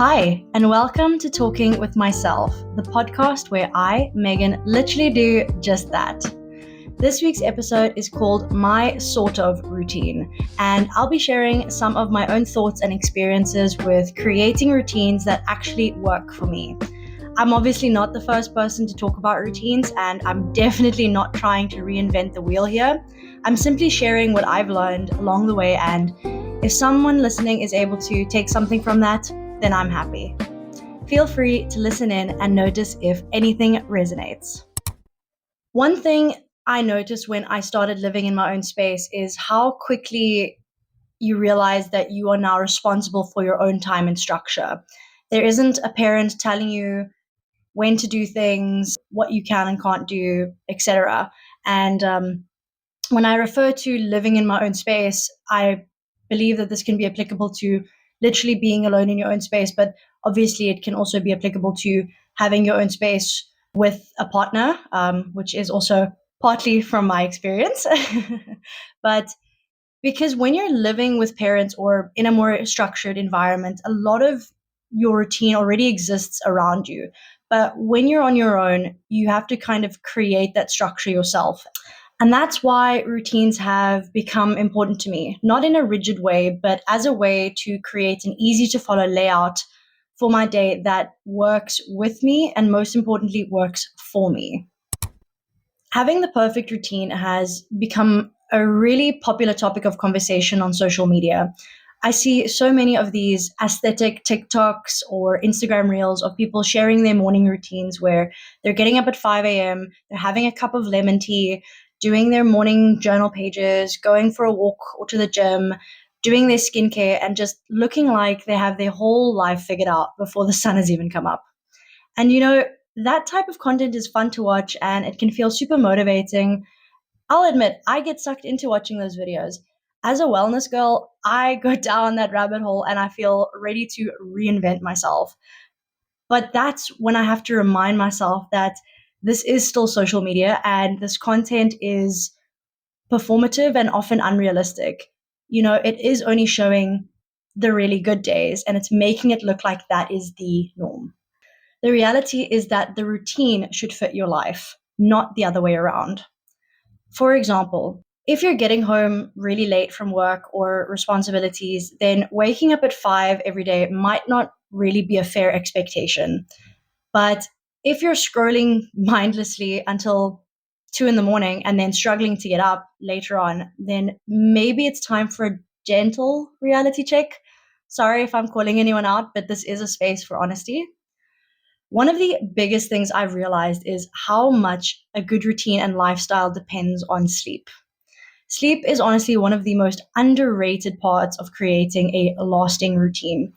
Hi, and welcome to Talking with Myself, the podcast where I, Megan, literally do just that. This week's episode is called My Sort of Routine, and I'll be sharing some of my own thoughts and experiences with creating routines that actually work for me. I'm obviously not the first person to talk about routines, and I'm definitely not trying to reinvent the wheel here. I'm simply sharing what I've learned along the way, and if someone listening is able to take something from that, then I'm happy. Feel free to listen in and notice if anything resonates. One thing I noticed when I started living in my own space is how quickly you realize that you are now responsible for your own time and structure. There isn't a parent telling you when to do things, what you can and can't do, etc. And when I refer to living in my own space, I believe that this can be applicable to literally being alone in your own space, but obviously it can also be applicable to having your own space with a partner, which is also partly from my experience. But because when you're living with parents or in a more structured environment, a lot of your routine already exists around you. But when you're on your own, you have to kind of create that structure yourself. And that's why routines have become important to me, not in a rigid way, but as a way to create an easy to follow layout for my day that works with me and most importantly, works for me. Having the perfect routine has become a really popular topic of conversation on social media. I see so many of these aesthetic TikToks or Instagram reels of people sharing their morning routines where they're getting up at 5 a.m., they're having a cup of lemon tea, doing their morning journal pages, going for a walk or to the gym, doing their skincare, and just looking like they have their whole life figured out before the sun has even come up. And that type of content is fun to watch and it can feel super motivating. I'll admit, I get sucked into watching those videos. As a wellness girl, I go down that rabbit hole and I feel ready to reinvent myself. But that's when I have to remind myself that this is still social media and this content is performative and often unrealistic. It is only showing the really good days and it's making it look like that is the norm. The reality is that the routine should fit your life, not the other way around. For example, if you're getting home really late from work or responsibilities, then waking up at 5 every day might not really be a fair expectation. But if you're scrolling mindlessly until 2 in the morning and then struggling to get up later on, then maybe it's time for a gentle reality check. Sorry if I'm calling anyone out, but this is a space for honesty. One of the biggest things I've realized is how much a good routine and lifestyle depends on sleep. Sleep is honestly one of the most underrated parts of creating a lasting routine.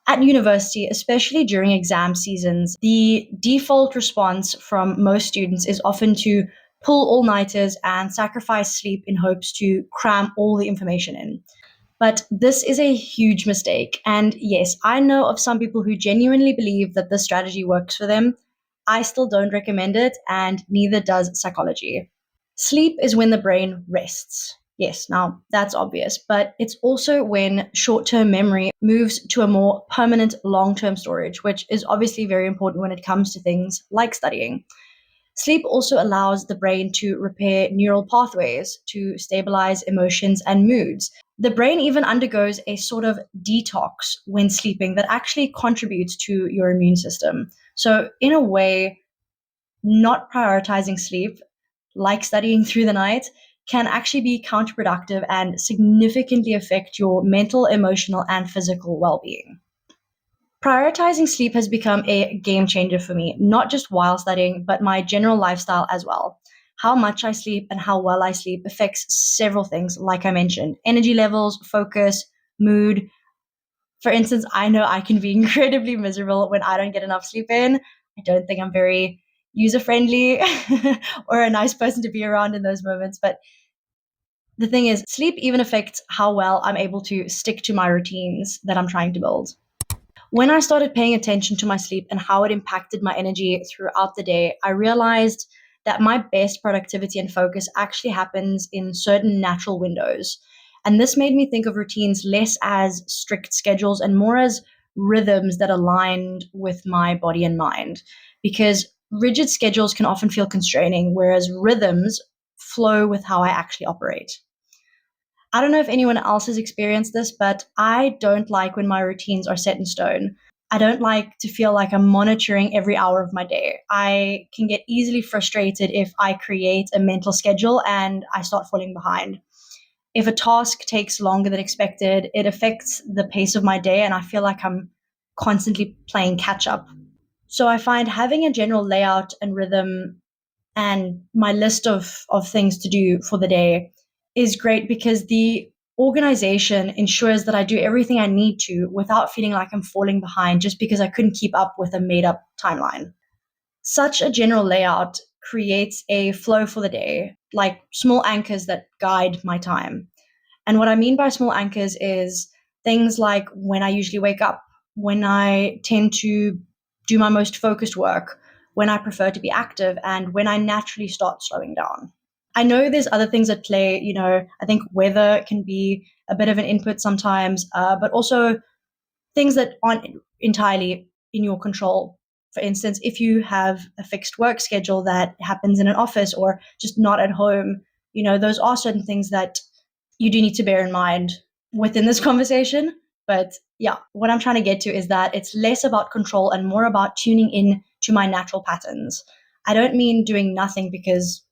At university, especially during exam seasons, the default response from most students is often to pull all-nighters and sacrifice sleep in hopes to cram all the information in. But this is a huge mistake. And yes, I know of some people who genuinely believe that this strategy works for them. I still don't recommend it, and neither does psychology. Sleep is when the brain rests. Yes, now that's obvious, but it's also when short term memory moves to a more permanent long term storage, which is obviously very important when it comes to things like studying. Sleep also allows the brain to repair neural pathways, to stabilize emotions and moods. The brain even undergoes a sort of detox when sleeping that actually contributes to your immune system. So, in a way, not prioritizing sleep, like studying through the night, can actually be counterproductive and significantly affect your mental, emotional, and physical well being. Prioritizing sleep has become a game changer for me, not just while studying, but my general lifestyle as well. How much I sleep and how well I sleep affects several things, like I mentioned: energy levels, focus, mood. For instance, I know I can be incredibly miserable when I don't get enough sleep in. I don't think I'm very user friendly or a nice person to be around in those moments. But the thing is, sleep even affects how well I'm able to stick to my routines that I'm trying to build. When I started paying attention to my sleep and how it impacted my energy throughout the day, I realized that my best productivity and focus actually happens in certain natural windows. And this made me think of routines less as strict schedules and more as rhythms that aligned with my body and mind. Because rigid schedules can often feel constraining, whereas rhythms flow with how I actually operate. I don't know if anyone else has experienced this, but I don't like when my routines are set in stone. I don't like to feel like I'm monitoring every hour of my day. I can get easily frustrated if I create a mental schedule and I start falling behind. If a task takes longer than expected, it affects the pace of my day, and I feel like I'm constantly playing catch up. So I find having a general layout and rhythm and my list of things to do for the day is great because the organization ensures that I do everything I need to without feeling like I'm falling behind just because I couldn't keep up with a made up timeline. Such a general layout creates a flow for the day, like small anchors that guide my time. And what I mean by small anchors is things like when I usually wake up, when I tend to do my most focused work, when I prefer to be active, and when I naturally start slowing down. I know there's other things at play. I think weather can be a bit of an input sometimes, but also things that aren't entirely in your control. For instance, if you have a fixed work schedule that happens in an office or just not at home, those are certain things that you do need to bear in mind within this conversation. But yeah, what I'm trying to get to is that it's less about control and more about tuning in to my natural patterns. I don't mean doing nothing because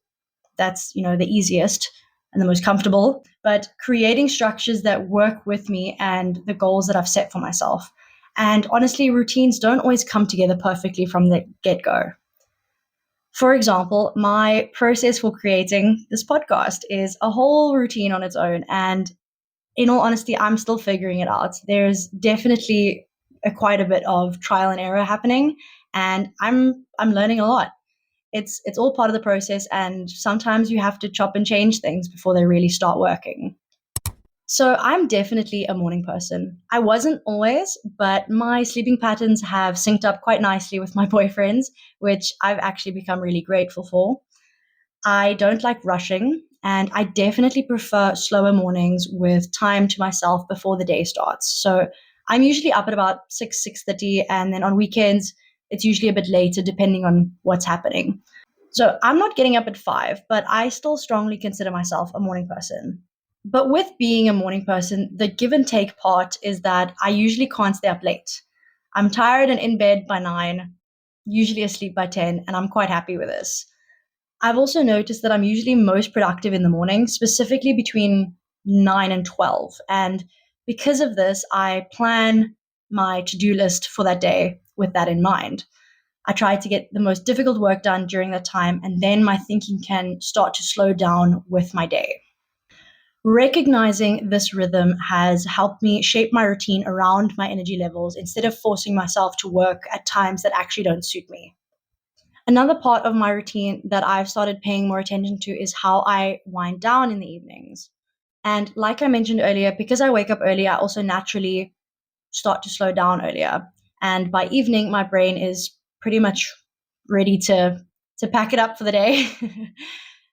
that's, the easiest and the most comfortable, but creating structures that work with me and the goals that I've set for myself. And honestly, routines don't always come together perfectly from the get go. For example, my process for creating this podcast is a whole routine on its own. And in all honesty, I'm still figuring it out. There's definitely quite a bit of trial and error happening, and I'm learning a lot. It's all part of the process, and sometimes you have to chop and change things before they really start working. So I'm definitely a morning person. I wasn't always, but my sleeping patterns have synced up quite nicely with my boyfriend's, which I've actually become really grateful for. I don't like rushing, and I definitely prefer slower mornings with time to myself before the day starts. So I'm usually up at about 6:30, and then on weekends it's usually a bit later depending on what's happening. So I'm not getting up at 5, but I still strongly consider myself a morning person. But with being a morning person, the give and take part is that I usually can't stay up late. I'm tired and in bed by 9, usually asleep by 10, and I'm quite happy with this. I've also noticed that I'm usually most productive in the morning, specifically between 9 and 12. And because of this, I plan my to do list for that day with that in mind. I try to get the most difficult work done during that time, and then my thinking can start to slow down with my day. Recognizing this rhythm has helped me shape my routine around my energy levels instead of forcing myself to work at times that actually don't suit me. Another part of my routine that I've started paying more attention to is how I wind down in the evenings. And like I mentioned earlier, because I wake up early, I also naturally start to slow down earlier. And by evening, my brain is pretty much ready to pack it up for the day.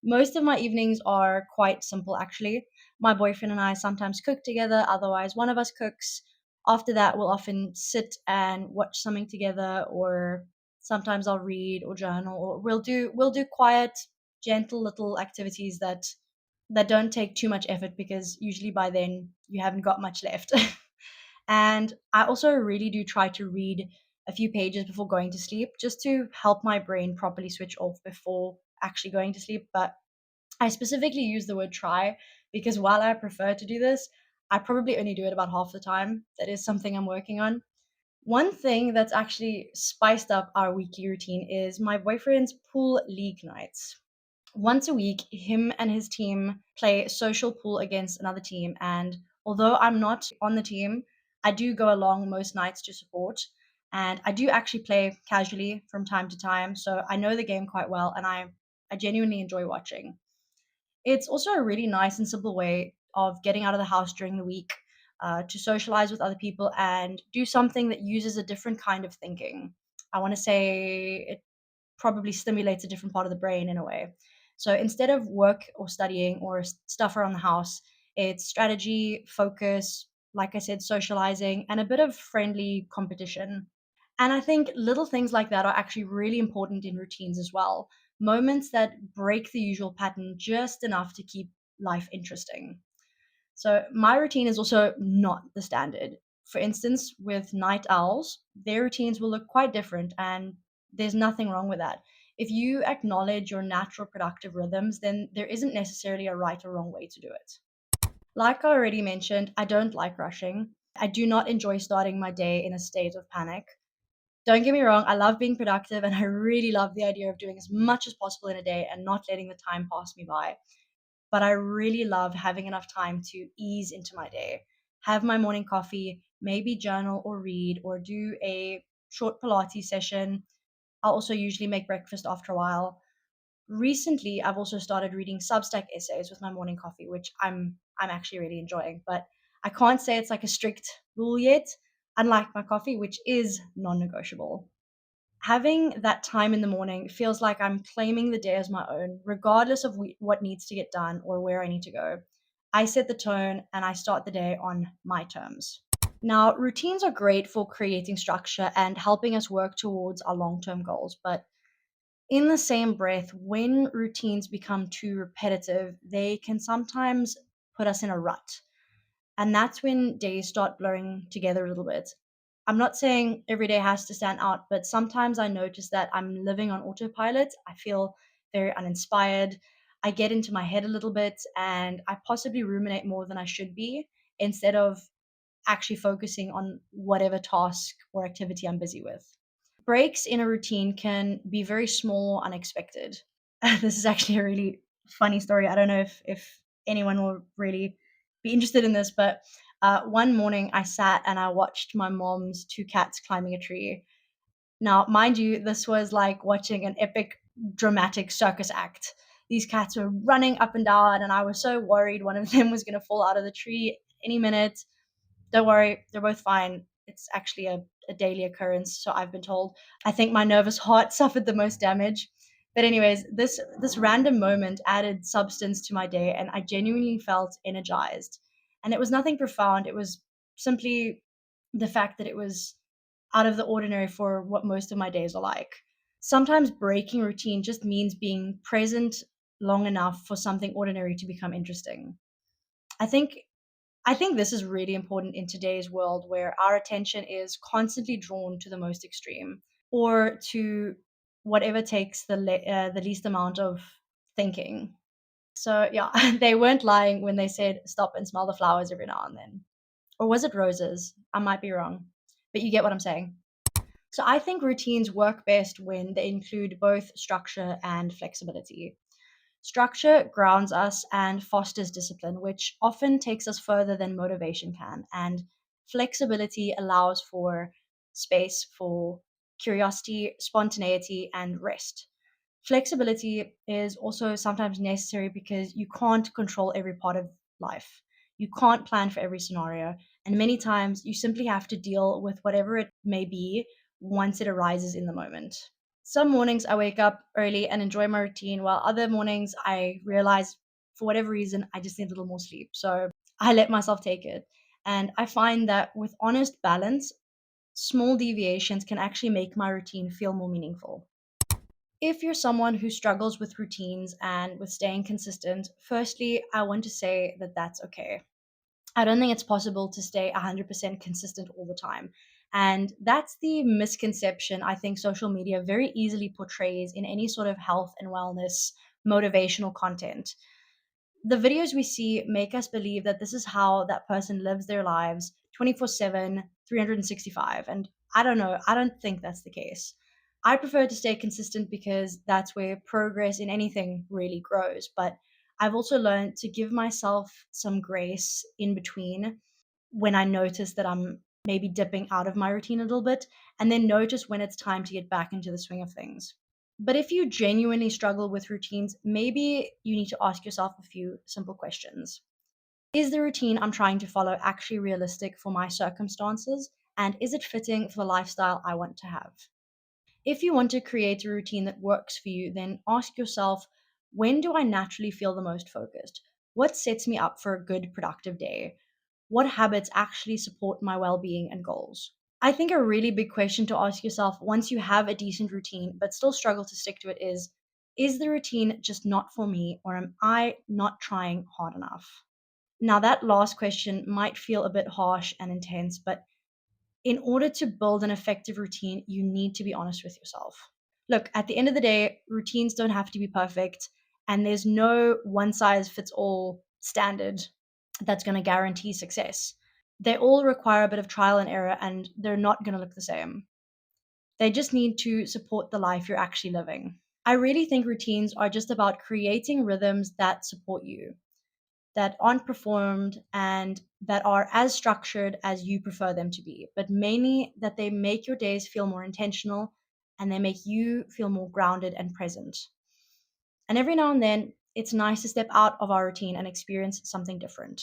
Most of my evenings are quite simple, actually. My boyfriend and I sometimes cook together, otherwise, one of us cooks. After that, we'll often sit and watch something together, or sometimes I'll read or journal, or we'll do quiet, gentle little activities that don't take too much effort because usually by then you haven't got much left. And I also really do try to read a few pages before going to sleep just to help my brain properly switch off before actually going to sleep. But I specifically use the word try because while I prefer to do this, I probably only do it about half the time. That is something I'm working on. One thing that's actually spiced up our weekly routine is my boyfriend's pool league nights. Once a week, him and his team play social pool against another team. And although I'm not on the team, I do go along most nights to support. And I do actually play casually from time to time. So I know the game quite well, and I genuinely enjoy watching. It's also a really nice and simple way of getting out of the house during the week, to socialize with other people and do something that uses a different kind of thinking. I want to say it probably stimulates a different part of the brain in a way. So instead of work or studying or stuff around the house, it's strategy, focus, like I said, socializing, and a bit of friendly competition. And I think little things like that are actually really important in routines as well. Moments that break the usual pattern just enough to keep life interesting. So my routine is also not the standard. For instance, with night owls, their routines will look quite different, and there's nothing wrong with that. If you acknowledge your natural productive rhythms, then there isn't necessarily a right or wrong way to do it. Like I already mentioned, I don't like rushing. I do not enjoy starting my day in a state of panic. Don't get me wrong, I love being productive and I really love the idea of doing as much as possible in a day and not letting the time pass me by. But I really love having enough time to ease into my day, have my morning coffee, maybe journal or read or do a short Pilates session. I'll also usually make breakfast after a while. Recently, I've also started reading Substack essays with my morning coffee, which I'm actually really enjoying. But I can't say it's like a strict rule yet, unlike my coffee, which is non-negotiable. Having that time in the morning feels like I'm claiming the day as my own, regardless of what needs to get done or where I need to go. I set the tone and I start the day on my terms. Now, routines are great for creating structure and helping us work towards our long term goals, but in the same breath, when routines become too repetitive, they can sometimes put us in a rut. And that's when days start blurring together a little bit. I'm not saying every day has to stand out, but sometimes I notice that I'm living on autopilot. I feel very uninspired. I get into my head a little bit and I possibly ruminate more than I should be instead of actually focusing on whatever task or activity I'm busy with. Breaks in a routine can be very small or unexpected. This is actually a really funny story. I don't know if anyone will really be interested in this, but one morning I sat and I watched my mom's two cats climbing a tree. Now, mind you, this was like watching an epic dramatic circus act. These cats were running up and down, and I was so worried one of them was going to fall out of the tree any minute. Don't worry, they're both fine. It's actually a daily occurrence, so I've been told. I think my nervous heart suffered the most damage. But anyways, this random moment added substance to my day and I genuinely felt energized. And it was nothing profound. It was simply the fact that it was out of the ordinary for what most of my days are like. Sometimes breaking routine just means being present long enough for something ordinary to become interesting. I think I think this is really important in today's world where our attention is constantly drawn to the most extreme or to whatever takes the least amount of thinking. So, yeah, they weren't lying when they said stop and smell the flowers every now and then. Or was it roses? I might be wrong, but you get what I'm saying. So, I think routines work best when they include both structure and flexibility. Structure grounds us and fosters discipline, which often takes us further than motivation can. And flexibility allows for space for curiosity, spontaneity, and rest. Flexibility is also sometimes necessary because you can't control every part of life. You can't plan for every scenario. And many times you simply have to deal with whatever it may be once it arises in the moment. Some mornings I wake up early and enjoy my routine, while other mornings I realize for whatever reason I just need a little more sleep. So I let myself take it. And I find that with honest balance, small deviations can actually make my routine feel more meaningful. If you're someone who struggles with routines and with staying consistent, firstly, I want to say that that's okay. I don't think it's possible to stay 100% consistent all the time. And that's the misconception I think social media very easily portrays in any sort of health and wellness motivational content. The videos we see make us believe that this is how that person lives their lives 24/7, 365. And I don't know, I don't think that's the case. I prefer to stay consistent because that's where progress in anything really grows. But I've also learned to give myself some grace in between when I notice that I'm maybe dipping out of my routine a little bit, and then notice when it's time to get back into the swing of things. But if you genuinely struggle with routines, maybe you need to ask yourself a few simple questions. Is the routine I'm trying to follow actually realistic for my circumstances? And is it fitting for the lifestyle I want to have? If you want to create a routine that works for you, then ask yourself, when do I naturally feel the most focused? What sets me up for a good, productive day? what habits actually support my well being and goals? I think a really big question to ask yourself once you have a decent routine but still struggle to stick to it is the routine just not for me, or am I not trying hard enough? Now, that last question might feel a bit harsh and intense, but in order to build an effective routine, you need to be honest with yourself. Look, at the end of the day, routines don't have to be perfect, and there's no one size fits all standard that's going to guarantee success. They all require a bit of trial and error, and they're not going to look the same. They just need to support the life you're actually living. I really think routines are just about creating rhythms that support you, that aren't performed, and that are as structured as you prefer them to be, but mainly that they make your days feel more intentional and they make you feel more grounded and present. And every now and then, it's nice to step out of our routine and experience something different.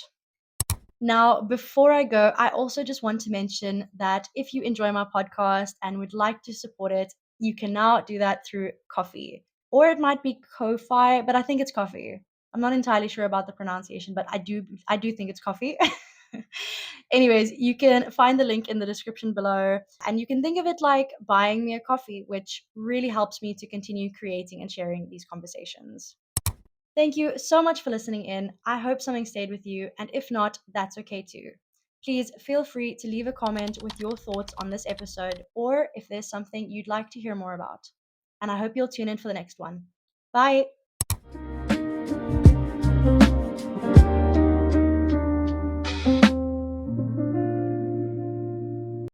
Now, before I go, I also just want to mention that if you enjoy my podcast and would like to support it, you can now do that through Coffee. Or it might be Ko-fi, but I think it's Coffee. I'm not entirely sure about the pronunciation, but I do think it's Coffee. Anyways, you can find the link in the description below, and you can think of it like buying me a coffee, which really helps me to continue creating and sharing these conversations. Thank you so much for listening in. I hope something stayed with you, and if not, that's okay too. Please feel free to leave a comment with your thoughts on this episode, or if there's something you'd like to hear more about. And I hope you'll tune in for the next one. Bye.